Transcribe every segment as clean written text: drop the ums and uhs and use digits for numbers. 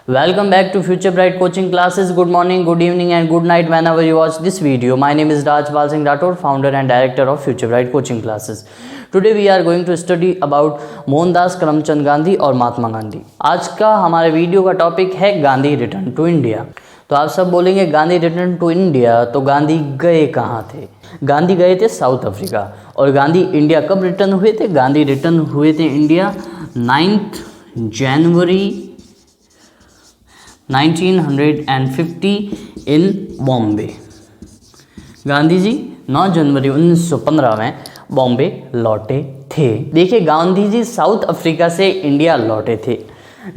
Welcome back to Future Bright Coaching Classes. Good morning, good evening and good night whenever you watch this video. My name is Rajpal Singh Rathod, founder and director of Future Bright Coaching Classes. Today we are going to study about Mohandas Karamchand Gandhi और महात्मा गांधी. आज का हमारे video का topic है Gandhi return to India. तो आप सब बोलेंगे गांधी रिटर्न टू इंडिया, तो गांधी गए कहाँ थे? गांधी गए थे साउथ अफ्रीका. और गांधी इंडिया कब रिटर्न हुए थे? गांधी रिटर्न हुए थे इंडिया 9 जनवरी 1950 इन बॉम्बे. गांधी जी 9 जनवरी 1915 में बॉम्बे लौटे थे. देखिए, गांधी जी साउथ अफ्रीका से इंडिया लौटे थे.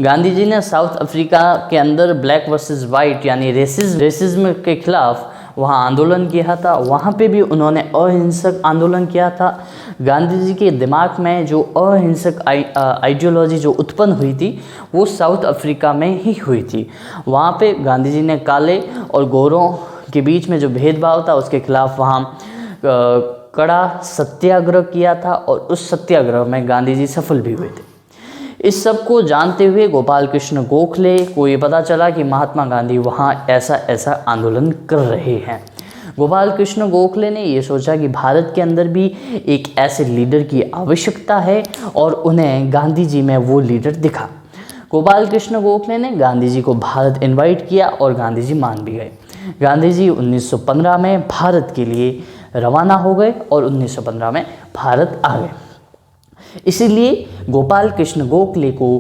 गांधी जी ने साउथ अफ्रीका के अंदर ब्लैक वर्सेस वाइट यानी रेसिज्म के खिलाफ वहाँ आंदोलन किया था. वहाँ पे भी उन्होंने अहिंसक आंदोलन किया था. गांधी जी के दिमाग में जो अहिंसक आइडियोलॉजी जो उत्पन्न हुई थी वो साउथ अफ्रीका में ही हुई थी. वहाँ पे गांधी जी ने काले और गोरों के बीच में जो भेदभाव था उसके खिलाफ वहाँ कड़ा सत्याग्रह किया था और उस सत्याग्रह में गांधी जी सफल भी हुए थे. इस सब को जानते हुए गोपाल कृष्ण गोखले को ये पता चला कि महात्मा गांधी वहाँ ऐसा आंदोलन कर रहे हैं. गोपाल कृष्ण गोखले ने ये सोचा कि भारत के अंदर भी एक ऐसे लीडर की आवश्यकता है और उन्हें गांधी जी में वो लीडर दिखा. गोपाल कृष्ण गोखले ने गांधी जी को भारत इनवाइट किया और गांधी जी मान भी गए. गांधी जी 1915 में भारत के लिए रवाना हो गए और 1915 में भारत आ गए. इसीलिए गोपाल कृष्ण गोखले को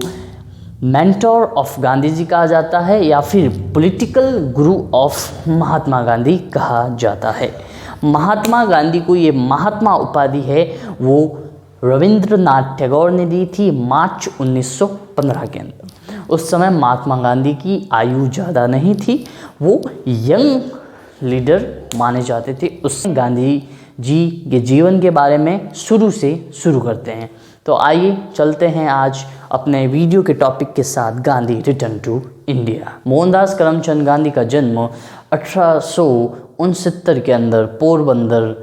मेंटोर ऑफ गांधी जी कहा जाता है या फिर political Guru of Mahatma Gandhi कहा जाता है. महात्मा गांधी को ये महात्मा उपाधि है वो रविंद्रनाथ टैगोर ने दी थी मार्च 1915 के अंदर. उस समय महात्मा गांधी की आयु ज़्यादा नहीं थी, वो यंग लीडर माने जाते थे. उसने गांधी जी के जीवन के बारे में शुरू करते हैं. तो आइए चलते हैं आज अपने वीडियो के टॉपिक के साथ, Gandhi return to India. Mohandas Karamchand Gandhi का जन्म 1869 के अंदर पोरबंदर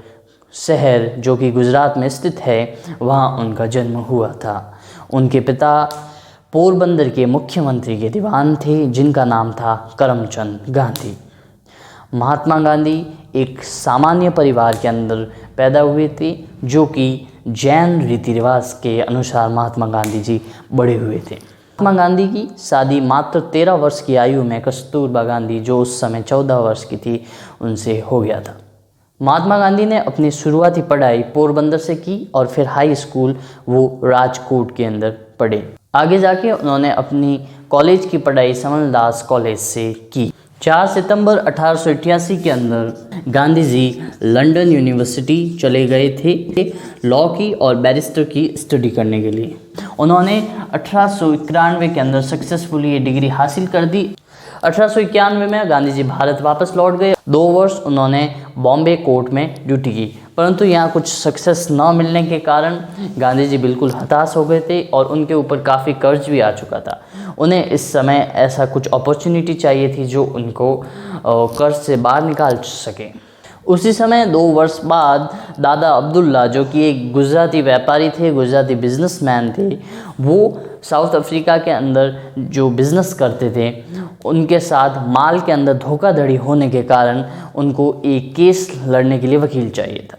शहर जो कि गुजरात में स्थित है वहाँ उनका जन्म हुआ था. उनके पिता पोरबंदर के मुख्यमंत्री के दीवान थे जिनका नाम था करमचंद गांधी. महात्मा गांधी एक सामान्य परिवार के अंदर पैदा हुए थे जो कि जैन रीति रिवाज के अनुसार महात्मा गांधी जी बड़े हुए थे. महात्मा गांधी की शादी मात्र 13 वर्ष की आयु में कस्तूरबा गांधी जो उस समय 14 वर्ष की थी उनसे हो गया था. महात्मा गांधी ने अपनी शुरुआती पढ़ाई पोरबंदर से की और फिर हाई स्कूल वो राजकोट के अंदर पढ़े. आगे जाके उन्होंने अपनी कॉलेज की पढ़ाई समलदास कॉलेज से की. 4 सितंबर 1888 के अंदर गांधी जी लंदन यूनिवर्सिटी चले गए थे लॉ की और बैरिस्टर की स्टडी करने के लिए. उन्होंने 1891 के अंदर सक्सेसफुली ये डिग्री हासिल कर दी. 1891 में गांधी जी भारत वापस लौट गए. 2 वर्ष उन्होंने बॉम्बे कोर्ट में ड्यूटी की, परंतु यहाँ कुछ सक्सेस न मिलने के कारण गांधी जी बिल्कुल हताश हो गए थे और उनके ऊपर काफ़ी कर्ज भी आ चुका था. उन्हें इस समय ऐसा कुछ अपॉर्चुनिटी चाहिए थी जो उनको कर्ज से बाहर निकाल सके. उसी समय 2 वर्ष बाद दादा अब्दुल्ला जो कि एक गुजराती व्यापारी थे, गुजराती बिजनेसमैन थे, वो साउथ अफ्रीका के अंदर जो बिज़नेस करते थे उनके साथ माल के अंदर धोखाधड़ी होने के कारण उनको एक केस लड़ने के लिए वकील चाहिए था.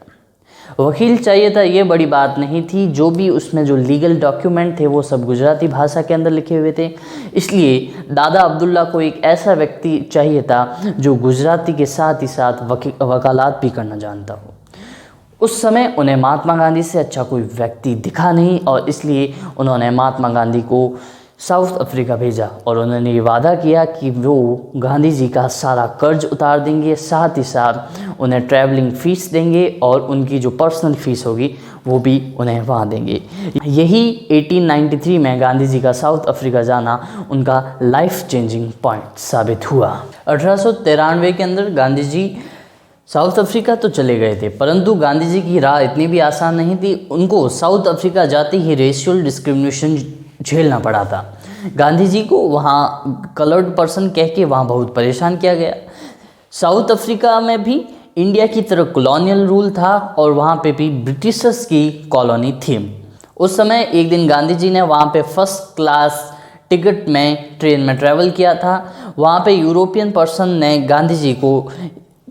ये बड़ी बात नहीं थी. जो भी उसमें जो लीगल डॉक्यूमेंट थे वो सब गुजराती भाषा के अंदर लिखे हुए थे. इसलिए दादा अब्दुल्ला को एक ऐसा व्यक्ति चाहिए था जो गुजराती के साथ ही साथ वकालत भी करना जानता हो. उस समय उन्हें महात्मा गांधी से अच्छा कोई व्यक्ति दिखा नहीं और इसलिए उन्होंने महात्मा गांधी को साउथ अफ्रीका भेजा और उन्होंने ये वादा किया कि वो गांधी जी का सारा कर्ज उतार देंगे, साथ ही साथ उन्हें ट्रैवलिंग फ़ीस देंगे और उनकी जो पर्सनल फ़ीस होगी वो भी उन्हें वहाँ देंगे. यही 1893 में गांधी जी का साउथ अफ्रीका जाना उनका लाइफ चेंजिंग पॉइंट साबित हुआ. 1893 के अंदर गांधी जी साउथ अफ्रीका तो चले गए थे, परंतु गांधी जी की राह इतनी भी आसान नहीं थी. उनको साउथ अफ्रीका जाते ही रेशियल डिस्क्रिमिनेशन झेलना पड़ा था. गांधी जी को वहाँ कलर्ड पर्सन कह के वहाँ बहुत परेशान किया गया. साउथ अफ्रीका में भी इंडिया की तरह कॉलोनियल रूल था और वहाँ पे भी ब्रिटिशर्स की कॉलोनी थी. उस समय एक दिन गांधी जी ने वहाँ पे फर्स्ट क्लास टिकट में ट्रेन में ट्रैवल किया था। वहाँ पे यूरोपियन पर्सन ने गांधी जी को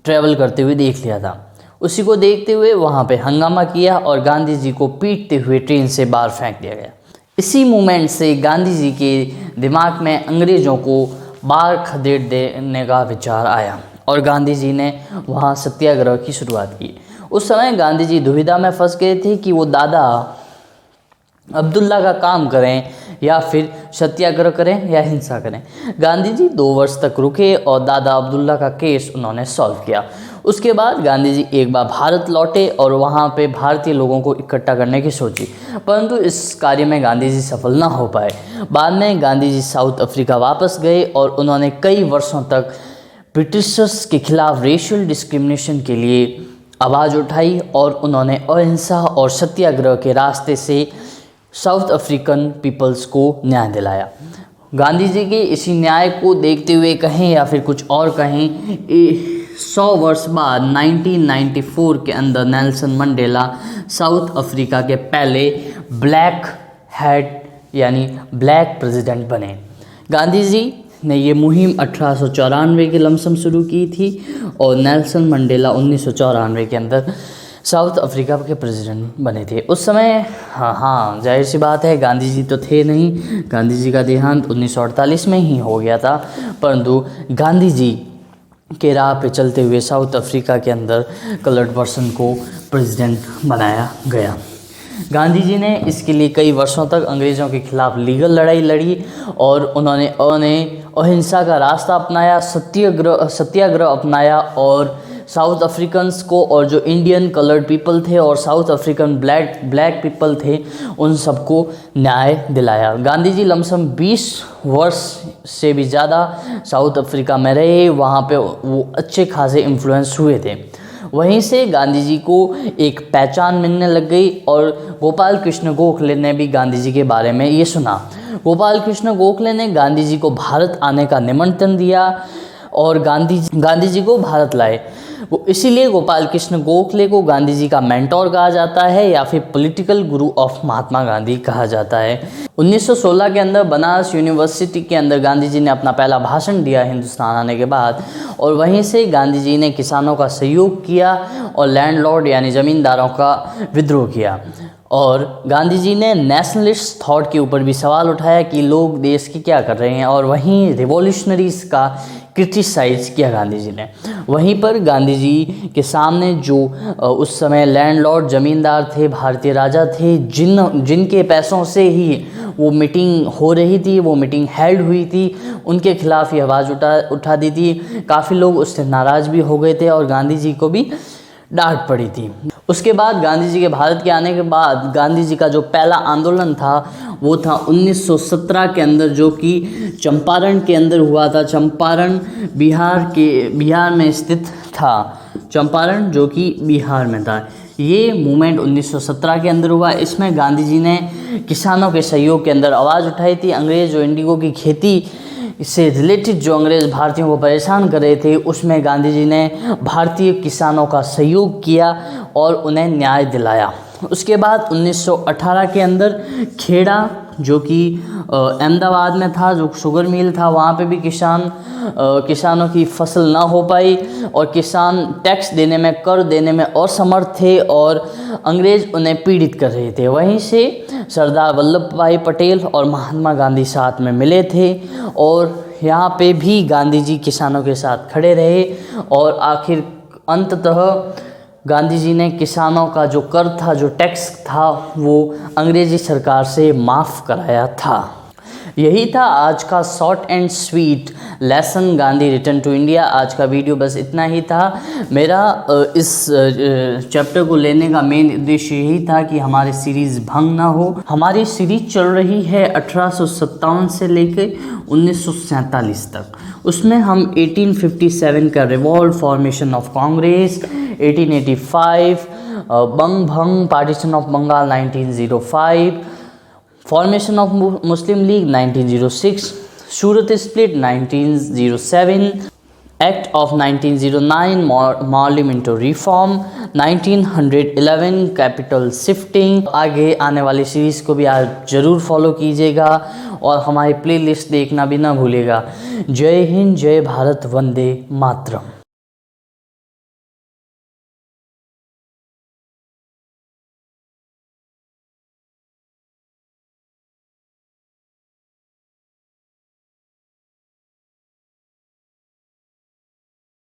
ट्रैवल करते हुए देख लिया था। उसी को देखते हुए वहाँ पे हंगामा किया और गांधी जी को पीटते हुए ट्रेन से बाहर फेंक दिया गया। इसी मूवमेंट से गांधी जी के दिमाग में अंग्रेज़ों को बाहर खदेड़ देने का विचार आया और गांधी जी ने वहाँ सत्याग्रह की शुरुआत की। उस समय गांधी जी दुविधा में फंस गए थे कि वो दादा अब्दुल्ला का काम करें या फिर सत्याग्रह करें या हिंसा करें। गांधी जी 2 वर्ष तक रुके और दादा अब्दुल्ला का केस उन्होंने सॉल्व किया। उसके बाद गांधी जी एक बार भारत लौटे और वहाँ पे भारतीय लोगों को इकट्ठा करने की सोची, परंतु इस कार्य में गांधी जी सफल ना हो पाए। बाद में गांधी जी साउथ अफ्रीका वापस गए और उन्होंने कई वर्षों तक ब्रिटिशर्स के खिलाफ रेशियल डिस्क्रिमिनेशन के लिए आवाज़ उठाई और उन्होंने अहिंसा और सत्याग्रह के रास्ते से साउथ अफ्रीकन पीपल्स को न्याय दिलाया। गांधी जी के इसी न्याय को देखते हुए कहें या फिर कुछ और कहें, 100 वर्ष बाद 1994 के अंदर नेल्सन मंडेला साउथ अफ्रीका के पहले ब्लैक हेड यानी ब्लैक प्रेसिडेंट बने। गांधी जी ने ये मुहिम 1894 के लमसम शुरू की थी और नेल्सन मंडेला 1994 के अंदर साउथ अफ्रीका के प्रेसिडेंट बने थे। उस समय हाँ जाहिर सी बात है गांधी जी तो थे नहीं, गांधी जी का देहांत 1948 में ही हो गया था, परंतु गांधी जी के राह पे चलते हुए साउथ अफ्रीका के अंदर कलर्ड पर्सन को प्रेसिडेंट बनाया गया। गांधी जी ने इसके लिए कई वर्षों तक अंग्रेज़ों के खिलाफ लीगल लड़ाई लड़ी और उन्होंने अहिंसा का रास्ता अपनाया, सत्याग्रह अपनाया और साउथ अफ्रीकन्स को और जो इंडियन कलर्ड पीपल थे और साउथ अफ्रीकन ब्लैक पीपल थे उन सबको न्याय दिलाया। गांधी जी लमसम 20 वर्ष से भी ज़्यादा साउथ अफ्रीका में रहे, वहाँ पे वो अच्छे खासे इन्फ्लुएंस हुए थे। वहीं से गांधी जी को एक पहचान मिलने लग गई और गोपाल कृष्ण गोखले ने भी गांधी जी के बारे में ये सुना। गोपाल कृष्ण गोखले ने गांधी जी को भारत आने का निमंत्रण दिया और गांधी जी को भारत लाए। वो इसीलिए गोपाल कृष्ण गोखले को गांधी जी का मेंटोर कहा जाता है या फिर political Guru of Mahatma Gandhi कहा जाता है। 1916 के अंदर बनारस यूनिवर्सिटी के अंदर गांधी जी ने अपना पहला भाषण दिया हिंदुस्तान आने के बाद और वहीं से गांधी जी ने किसानों का सहयोग किया और लैंडलॉर्ड यानी ज़मींदारों का विद्रोह किया। और गांधी जी ने नेशनलिस्ट थॉट के ऊपर भी सवाल उठाया कि लोग देश की क्या कर रहे हैं और वहीं रिवॉल्यूशनरीज का क्रिटिसाइज किया गांधी जी ने। वहीं पर गांधी जी के सामने जो उस समय लैंडलॉर्ड ज़मींदार थे, भारतीय राजा थे, जिनके पैसों से ही वो मीटिंग हो रही थी, वो मीटिंग हेल्ड हुई थी, उनके खिलाफ ये आवाज़ उठा दी थी। काफ़ी लोग उससे नाराज़ भी हो गए थे और गांधी जी को भी डांट पड़ी थी। उसके बाद गांधी जी के भारत के आने के बाद गांधी जी का जो पहला आंदोलन था वो था 1917 के अंदर, जो कि चंपारण के अंदर हुआ था। चंपारण बिहार में स्थित था, चंपारण जो कि बिहार में था। ये मूवमेंट 1917 के अंदर हुआ। इसमें गांधी जी ने किसानों के सहयोग के अंदर आवाज़ उठाई थी। अंग्रेज़ जो इंडिगो की खेती इससे रिलेटेड जो अंग्रेज़ भारतीयों को परेशान कर रहे थे, उसमें गांधी जी ने भारतीय किसानों का सहयोग किया और उन्हें न्याय दिलाया। उसके बाद 1918 के अंदर खेड़ा जो कि अहमदाबाद में था, जो शुगर मिल था, वहाँ पे भी किसानों की फसल ना हो पाई और किसान टैक्स देने में, कर देने में असमर्थ थे और अंग्रेज़ उन्हें पीड़ित कर रहे थे। वहीं से सरदार वल्लभ भाई पटेल और महात्मा गांधी साथ में मिले थे और यहाँ पे भी गांधी जी किसानों के साथ खड़े रहे और आखिर अंततः गांधी जी ने किसानों का जो कर था, जो टैक्स था, वो अंग्रेज़ी सरकार से माफ़ कराया था। यही था आज का short and sweet lesson Gandhi return to India. आज का वीडियो बस इतना ही था। मेरा इस चैप्टर को लेने का मेन उद्देश्य यही था कि हमारी सीरीज़ भंग ना हो। हमारी सीरीज़ चल रही है 1857 से लेकर 1947 तक। उसमें हम 1857 का रिवॉल्ट, फॉर्मेशन ऑफ कांग्रेस 1885, बंग भंग, partition of Bengal 1905, formation of Muslim League 1906, Surat split 1907, act of 1909 Morley Minto reform, 1911 capital shifting. आगे आने वाली सीरीज़ को भी आप ज़रूर फॉलो कीजिएगा और हमारी प्लेलिस्ट देखना भी ना भूलिएगा। जय हिंद, जय भारत, वंदे मातरम।